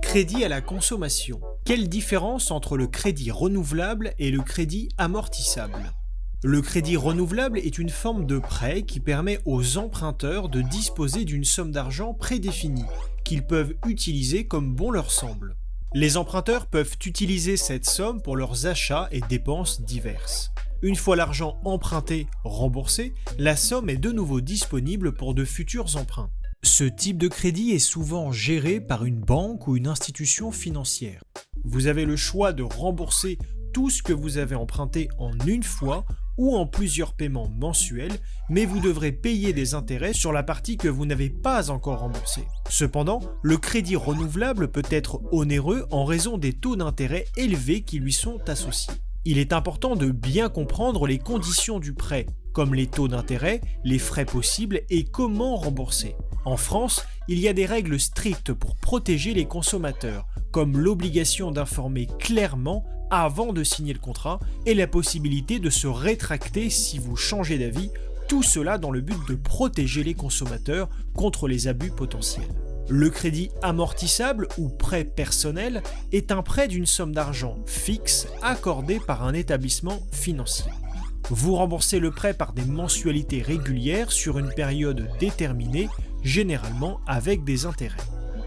Crédit à la consommation. Quelle différence entre le crédit renouvelable et le crédit amortissable? Le crédit renouvelable est une forme de prêt qui permet aux emprunteurs de disposer d'une somme d'argent prédéfinie, qu'ils peuvent utiliser comme bon leur semble. Les emprunteurs peuvent utiliser cette somme pour leurs achats et dépenses diverses. Une fois l'argent emprunté remboursé, la somme est de nouveau disponible pour de futurs emprunts. Ce type de crédit est souvent géré par une banque ou une institution financière. Vous avez le choix de rembourser tout ce que vous avez emprunté en une fois ou en plusieurs paiements mensuels, mais vous devrez payer des intérêts sur la partie que vous n'avez pas encore remboursée. Cependant, le crédit renouvelable peut être onéreux en raison des taux d'intérêt élevés qui lui sont associés. Il est important de bien comprendre les conditions du prêt, comme les taux d'intérêt, les frais possibles et comment rembourser. En France, il y a des règles strictes pour protéger les consommateurs, comme l'obligation d'informer clairement avant de signer le contrat et la possibilité de se rétracter si vous changez d'avis, tout cela dans le but de protéger les consommateurs contre les abus potentiels. Le crédit amortissable ou prêt personnel est un prêt d'une somme d'argent fixe accordé par un établissement financier. Vous remboursez le prêt par des mensualités régulières sur une période déterminée, généralement avec des intérêts.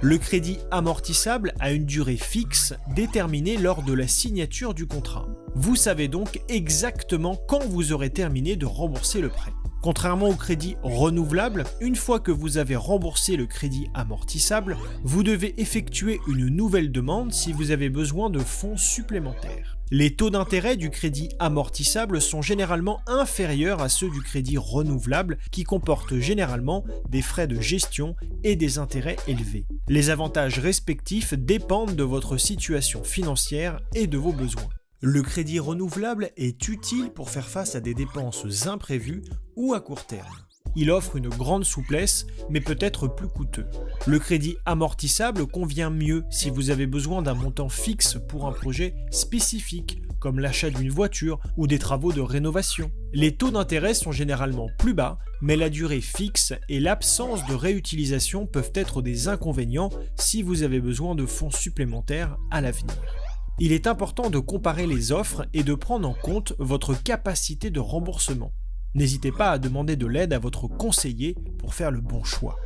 Le crédit amortissable a une durée fixe déterminée lors de la signature du contrat. Vous savez donc exactement quand vous aurez terminé de rembourser le prêt. Contrairement au crédit renouvelable, une fois que vous avez remboursé le crédit amortissable, vous devez effectuer une nouvelle demande si vous avez besoin de fonds supplémentaires. Les taux d'intérêt du crédit amortissable sont généralement inférieurs à ceux du crédit renouvelable qui comportent généralement des frais de gestion et des intérêts élevés. Les avantages respectifs dépendent de votre situation financière et de vos besoins. Le crédit renouvelable est utile pour faire face à des dépenses imprévues ou à court terme. Il offre une grande souplesse, mais peut être plus coûteux. Le crédit amortissable convient mieux si vous avez besoin d'un montant fixe pour un projet spécifique, comme l'achat d'une voiture ou des travaux de rénovation. Les taux d'intérêt sont généralement plus bas, mais la durée fixe et l'absence de réutilisation peuvent être des inconvénients si vous avez besoin de fonds supplémentaires à l'avenir. Il est important de comparer les offres et de prendre en compte votre capacité de remboursement. N'hésitez pas à demander de l'aide à votre conseiller pour faire le bon choix.